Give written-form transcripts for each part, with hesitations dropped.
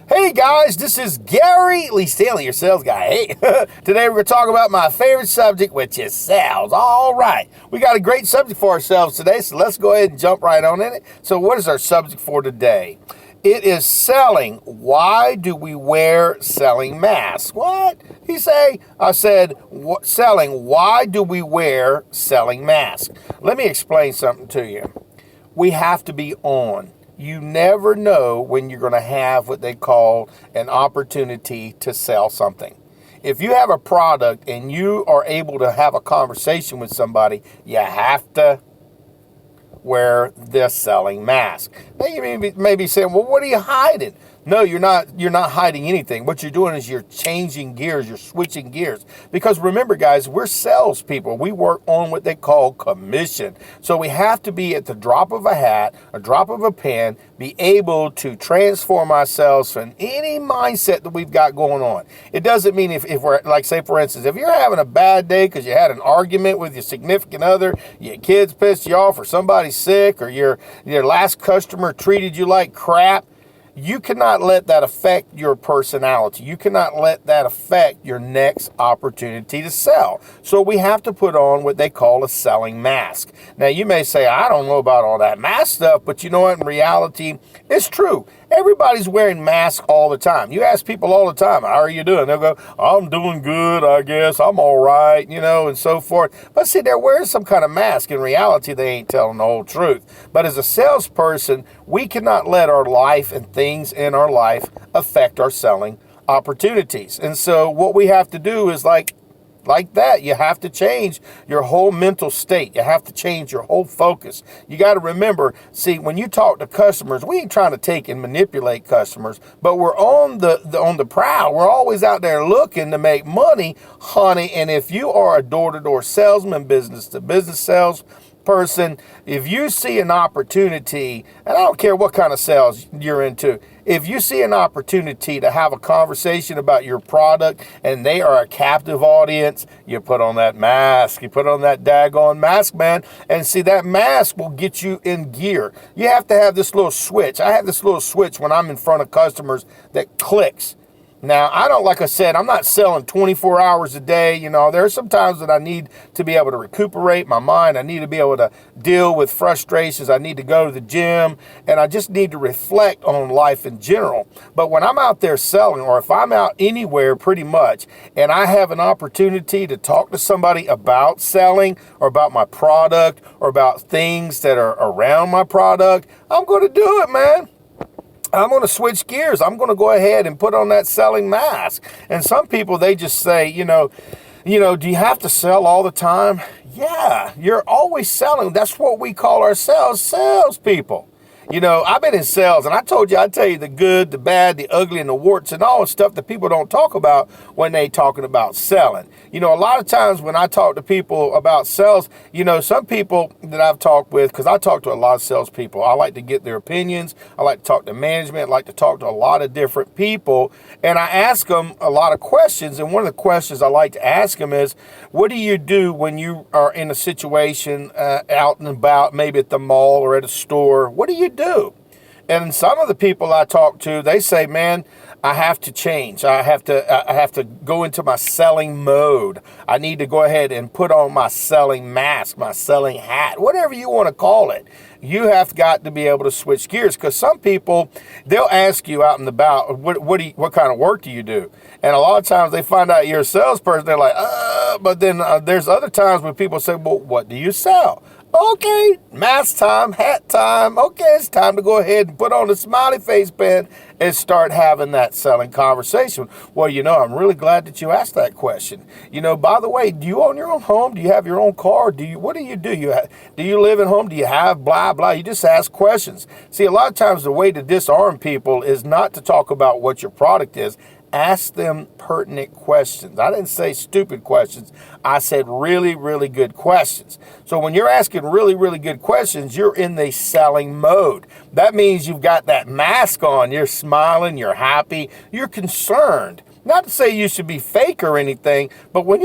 Hey guys, this is Gary Lee Stanley, your sales guy. Hey, today we're going to talk about my favorite subject, which is sales. All right, we got a great subject for ourselves today, so let's go ahead and jump right on in it. So what is our subject for today? It is selling. Why do we wear selling masks? What? You say? I said, selling. Why do we wear selling masks? Let me explain something to you. We have to be on. You never know when you're going to have what they call an opportunity to sell something. If you have a product and you are able to have a conversation with somebody, you have to wear this selling mask. Now you may be saying, well, what are you hiding? No, you're not hiding anything. What you're doing is you're changing gears, you're switching gears. Because remember, guys, we're salespeople. We work on what they call commission. So we have to be at the drop of a hat, a drop of a pen, be able to transform ourselves from any mindset that we've got going on. It doesn't mean if we're, like, say, for instance, if you're having a bad day because you had an argument with your significant other, your kids pissed you off, or somebody's sick, or your last customer treated you like crap, you cannot let that affect your personality. You cannot let that affect your next opportunity to sell. So we have to put on what they call a selling mask. Now, you may say, I don't know about all that mask stuff, but you know what? In reality, it's true. Everybody's wearing masks all the time. You ask people all the time, how are you doing? They'll go, I'm doing good, I guess. I'm all right, and so forth. But see, they're wearing some kind of mask. In reality, they ain't telling the whole truth. But as a salesperson, we cannot let our life and things in our life affect our selling opportunities. And so what we have to do is like that, you have to change your whole mental state. You have to change your whole focus. You got to remember, see, when you talk to customers, we ain't trying to take and manipulate customers, but we're on the prowl. We're always out there looking to make money, honey. And if you are a door-to-door salesman, business-to-business sales person, if you see an opportunity, and I don't care what kind of sales you're into, if you see an opportunity to have a conversation about your product and they are a captive audience, you put on that mask, you put on that daggone mask, man, and see, that mask will get you in gear. You have to have this little switch. I have this little switch when I'm in front of customers that clicks. Now, like I said, I'm not selling 24 hours a day. There are some times that I need to be able to recuperate my mind. I need to be able to deal with frustrations. I need to go to the gym, and I just need to reflect on life in general. But when I'm out there selling, or if I'm out anywhere pretty much, and I have an opportunity to talk to somebody about selling, or about my product, or about things that are around my product, I'm going to do it, man. I'm going to switch gears. I'm going to go ahead and put on that selling mask. And some people, they just say, do you have to sell all the time? Yeah, you're always selling. That's what we call ourselves, salespeople. I've been in sales, and I'd tell you the good, the bad, the ugly, and the warts and all the stuff that people don't talk about when they talking about selling. A lot of times when I talk to people about sales, some people that I've talked with, because I talk to a lot of salespeople, I like to get their opinions. I like to talk to management. I like to talk to a lot of different people, and I ask them a lot of questions. And one of the questions I like to ask them is, what do you do when you are in a situation out and about, maybe at the mall or at a store? What do you do? And some of the people I talk to, they say, man, I have to change. I have to go into my selling mode. I need to go ahead and put on my selling mask, my selling hat, whatever you want to call it. You have got to be able to switch gears, because some people, they'll ask you out and about, what kind of work do you do? And a lot of times they find out you're a salesperson. They're like, but then there's other times when people say, well, what do you sell? Okay, mask time, hat time. Okay, it's time to go ahead and put on the smiley face pen and start having that selling conversation. Well, I'm really glad that you asked that question. By the way, do you own your own home? Do you have your own car? What do you do? Do you live at home? Do you have blah, blah? You just ask questions. See, a lot of times the way to disarm people is not to talk about what your product is. Ask them pertinent questions. I didn't say stupid questions. I said really, really good questions. So when you're asking really, really good questions, you're in the selling mode. That means you've got that mask on. You're smiling. You're happy. You're concerned. Not to say you should be fake or anything, but when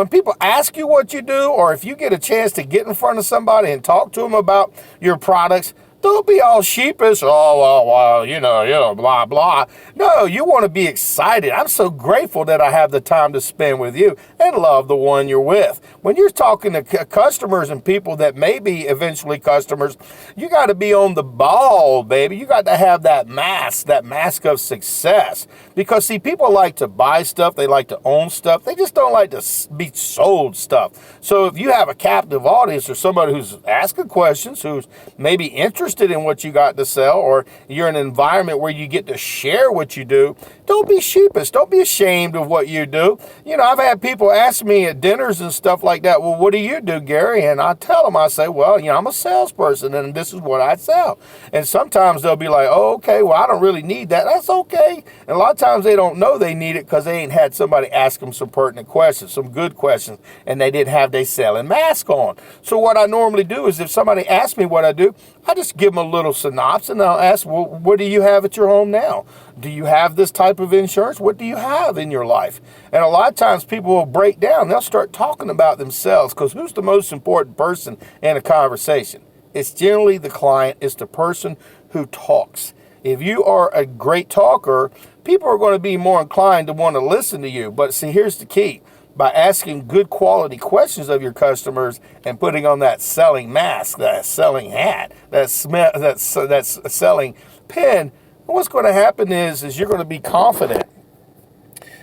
people ask you what you do, or if you get a chance to get in front of somebody and talk to them about your products, Don't be all sheepish. Oh, well, blah, blah. No, you want to be excited. I'm so grateful that I have the time to spend with you and love the one you're with. When you're talking to customers and people that may be eventually customers, you got to be on the ball, baby. You got to have that mask of success. Because, see, people like to buy stuff. They like to own stuff. They just don't like to be sold stuff. So if you have a captive audience or somebody who's asking questions, who's maybe interested in what you got to sell, or you're in an environment where you get to share what you do, don't be sheepish. Don't be ashamed of what you do. I've had people ask me at dinners and stuff like that, well, what do you do, Gary? And I tell them, I say, well, I'm a salesperson and this is what I sell. And sometimes they'll be like, oh, okay, well, I don't really need that. That's okay. And a lot of times they don't know they need it because they ain't had somebody ask them some pertinent questions, some good questions, and they didn't have their selling mask on. So what I normally do is if somebody asks me what I do, I just give them a little synopsis and I'll ask, well, what do you have at your home now? Do you have this type of insurance? What do you have in your life? And a lot of times people will break down. They'll start talking about themselves, because who's the most important person in a conversation? It's generally the client. It's the person who talks. If you are a great talker, people are going to be more inclined to want to listen to you. But see, here's the key. By asking good quality questions of your customers and putting on that selling mask, that selling hat, that selling pen, what's going to happen is you're going to be confident.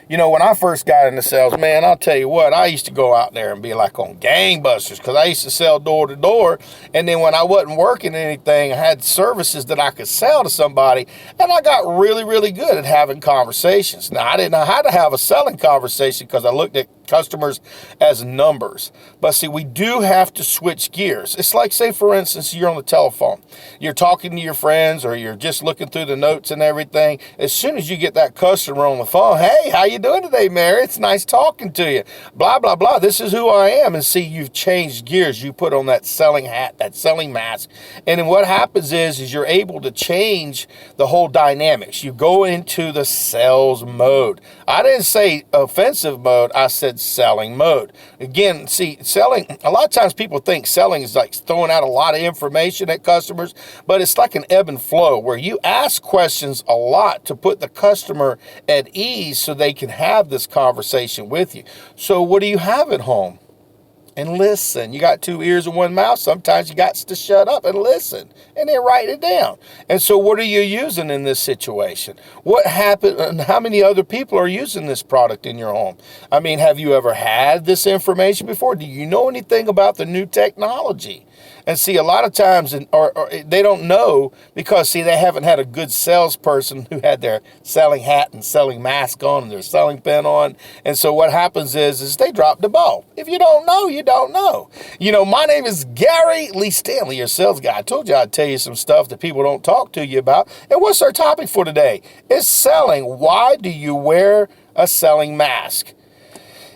When I first got into sales, man, I'll tell you what, I used to go out there and be like on gangbusters, because I used to sell door to door. And then when I wasn't working anything, I had services that I could sell to somebody. And I got really, really good at having conversations. Now, I didn't know how to have a selling conversation because I looked at customers as numbers. But see, we do have to switch gears. It's like, say, for instance, you're on the telephone. You're talking to your friends, or you're just looking through the notes and everything. As soon as you get that customer on the phone, hey, how you doing today, Mary? It's nice talking to you. Blah, blah, blah. This is who I am. And see, you've changed gears. You put on that selling hat, that selling mask. And then what happens is you're able to change the whole dynamics. You go into the sales mode. I didn't say offensive mode. I said selling mode. Again, see, selling, a lot of times people think selling is like throwing out a lot of information at customers, but it's like an ebb and flow where you ask questions a lot to put the customer at ease so they can have this conversation with you. So what do you have at home? And listen. You got 2 ears and 1 mouth. Sometimes you got to shut up and listen and then write it down. And so what are you using in this situation? What happened, and how many other people are using this product in your home? I mean, have you ever had this information before? Do you know anything about the new technology? And see, a lot of times, or they don't know because, see, they haven't had a good salesperson who had their selling hat and selling mask on and their selling pen on. And so what happens is they drop the ball. If you don't know, you don't know. My name is Gary Lee Stanley, your sales guy. I told you I'd tell you some stuff that people don't talk to you about. And what's our topic for today? It's selling. Why do you wear a selling mask?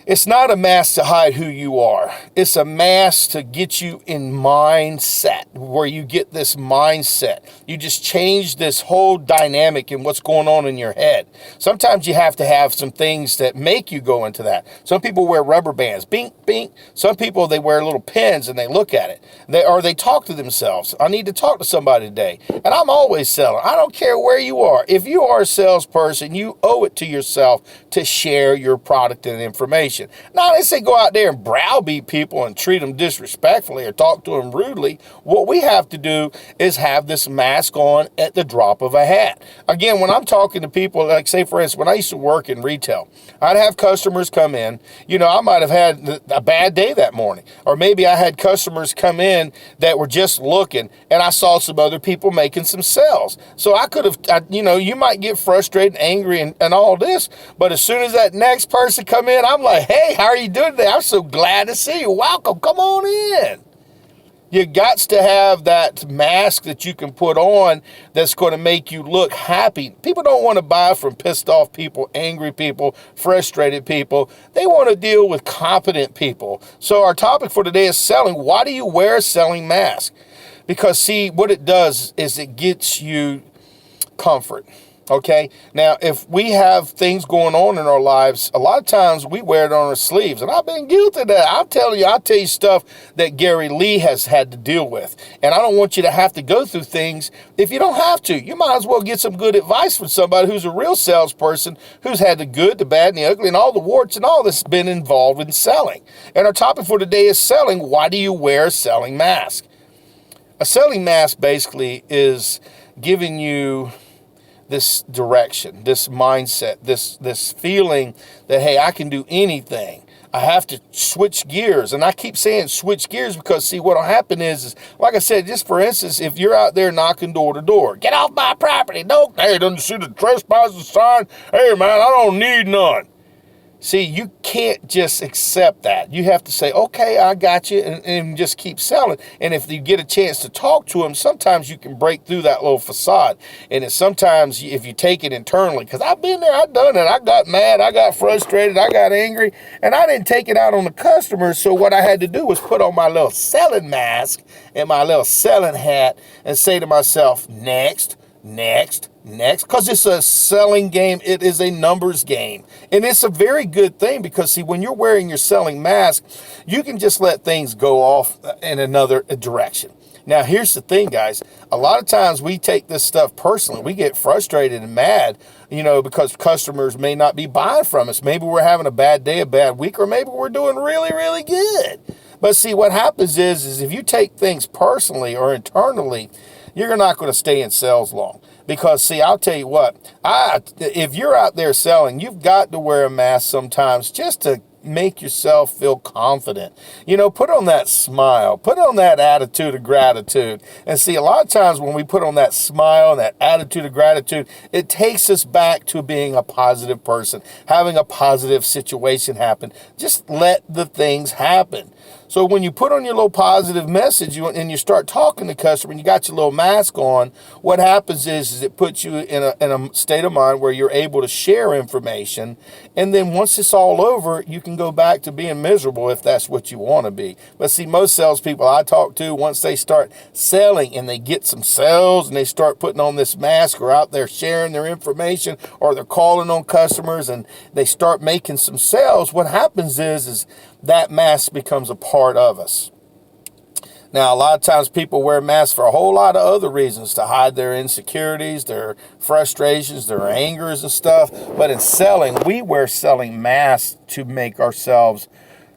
It's not a mask to hide who you are. It's a mask to get you in mindset, where you get this mindset. You just change this whole dynamic in what's going on in your head. Sometimes you have to have some things that make you go into that. Some people wear rubber bands, bink, bink. Some people, they wear little pens and they look at it. They talk to themselves. I need to talk to somebody today. And I'm always selling. I don't care where you are. If you are a salesperson, you owe it to yourself to share your product and information. Now, they say go out there and browbeat people and treat them disrespectfully or talk to them rudely. What we have to do is have this mask on at the drop of a hat. Again, when I'm talking to people, like, say, for instance, when I used to work in retail, I'd have customers come in. I might have had a bad day that morning. Or maybe I had customers come in that were just looking, and I saw some other people making some sales. So I could have, you might get frustrated and angry and all this, but as soon as that next person come in, I'm like, hey, how are you doing today? I'm so glad to see you. Welcome. Come on in. You got to have that mask that you can put on that's going to make you look happy. People don't want to buy from pissed off people, angry people, frustrated people. They want to deal with competent people. So our topic for today is selling. Why do you wear a selling mask? Because, see, what it does is it gets you comfort. Okay, now if we have things going on in our lives, a lot of times we wear it on our sleeves, and I've been guilty of that. I'll tell you stuff that Gary Lee has had to deal with, and I don't want you to have to go through things if you don't have to. You might as well get some good advice from somebody who's a real salesperson, who's had the good, the bad, and the ugly, and all the warts and all that's been involved in selling. And our topic for today is selling. Why do you wear a selling mask? A selling mask basically is giving you this direction, this mindset, this feeling that, hey, I can do anything. I have to switch gears. And I keep saying switch gears because, see, what'll happen is, like I said, just for instance, if you're out there knocking door to door, get off my property. No, hey, don't you see the trespassing sign? Hey, man, I don't need none. See, you can't just accept that. You have to say, okay, I got you, and just keep selling. And if you get a chance to talk to them, sometimes you can break through that little facade. And it's sometimes, if you take it internally, because I've been there, I've done it. I got mad, I got frustrated, I got angry, and I didn't take it out on the customers. So what I had to do was put on my little selling mask and my little selling hat and say to myself, next, because it's a selling game. It is a numbers game, and it's a very good thing because, see, when you're wearing your selling mask, you can just let things go off in another direction. Now, here's the thing, guys. A lot of times we take this stuff personally. We get frustrated and mad, because customers may not be buying from us. Maybe we're having a bad day, a bad week, or maybe we're doing really, really good. But see, what happens is if you take things personally or internally, you're not going to stay in sales long. Because, see, I'll tell you what, if you're out there selling, you've got to wear a mask sometimes just to make yourself feel confident. Put on that smile, put on that attitude of gratitude. And see, a lot of times when we put on that smile and that attitude of gratitude, it takes us back to being a positive person, having a positive situation happen. Just let the things happen. So when you put on your little positive message and you start talking to the customer and you got your little mask on, what happens is it puts you in a state of mind where you're able to share information. And then once it's all over, you can go back to being miserable if that's what you want to be. But see, most salespeople I talk to, once they start selling and they get some sales and they start putting on this mask or out there sharing their information or they're calling on customers and they start making some sales, what happens is that mask becomes a part of us. Now, a lot of times people wear masks for a whole lot of other reasons, to hide their insecurities, their frustrations, their angers and stuff. But in selling, we wear selling masks to make ourselves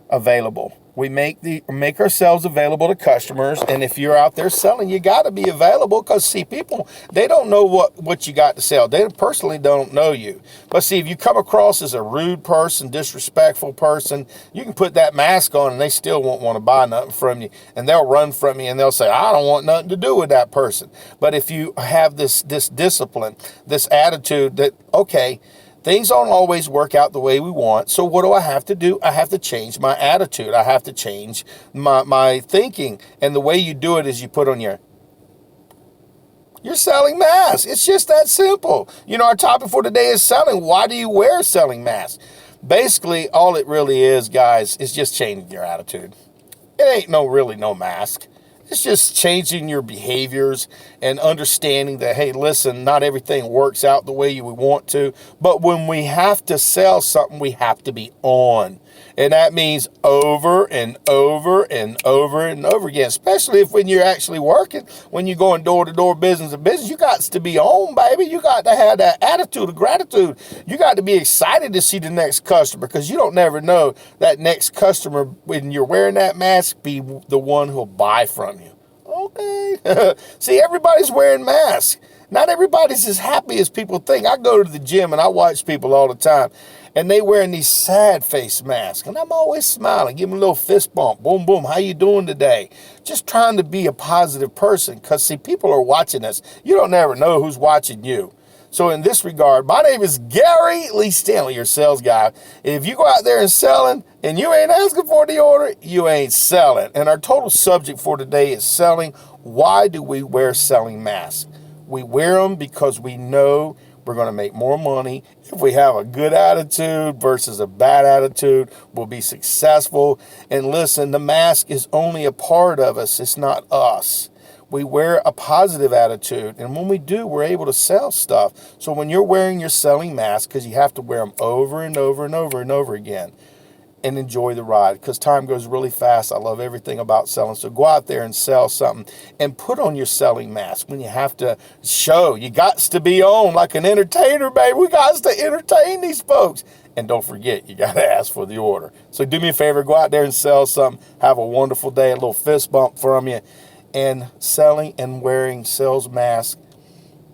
available. We make ourselves available to customers, and if you're out there selling, you got to be available because, see, people, they don't know what you got to sell. They personally don't know you. But see, if you come across as a rude person, disrespectful person, you can put that mask on and they still won't want to buy nothing from you, and they'll run from you and they'll say, I don't want nothing to do with that person. But if you have this discipline, this attitude that, okay, things don't always work out the way we want. So what do I have to do? I have to change my attitude. I have to change my thinking. And the way you do it is you put on your selling mask. It's just that simple. Our topic for today is selling. Why do you wear a selling mask? Basically, all it really is, guys, is just changing your attitude. It ain't really no mask. It's just changing your behaviors and understanding that, hey, listen, not everything works out the way you would want to. But when we have to sell something, we have to be on. And that means over and over and over and over again, especially when you're actually working, when you're going door to door, business to business, you got to be on, baby. You got to have that attitude of gratitude. You got to be excited to see the next customer because you don't never know that next customer, when you're wearing that mask, be the one who'll buy from you. Okay. See, everybody's wearing masks. Not everybody's as happy as people think. I go to the gym and I watch people all the time, and they wearing these sad face masks, and I'm always smiling, give them a little fist bump, boom, boom, how you doing today? Just trying to be a positive person, because, see, people are watching us. You don't never know who's watching you. So in this regard, my name is Gary Lee Stanley, your sales guy. If you go out there and selling and you ain't asking for the order, you ain't selling. And our total subject for today is selling. Why do we wear selling masks? We wear them because we know we're going to make more money. If we have a good attitude versus a bad attitude, we'll be successful. And listen, the mask is only a part of us. It's not us. We wear a positive attitude, and when we do, we're able to sell stuff. So when you're wearing your selling mask, because you have to wear them over and over and over and over again, and enjoy the ride, because time goes really fast. I love everything about selling. So go out there and sell something, and put on your selling mask when you have to show. You got to be on like an entertainer, baby. We got to entertain these folks. And don't forget, you got to ask for the order. So do me a favor, go out there and sell something. Have a wonderful day. A little fist bump from you. And selling and wearing sales masks,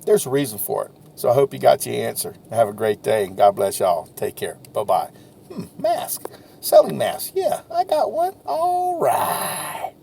there's a reason for it. So I hope you got your answer. Have a great day, and God bless y'all. Take care. Bye-bye. Mask. Selling mask. Yeah, I got one. All right.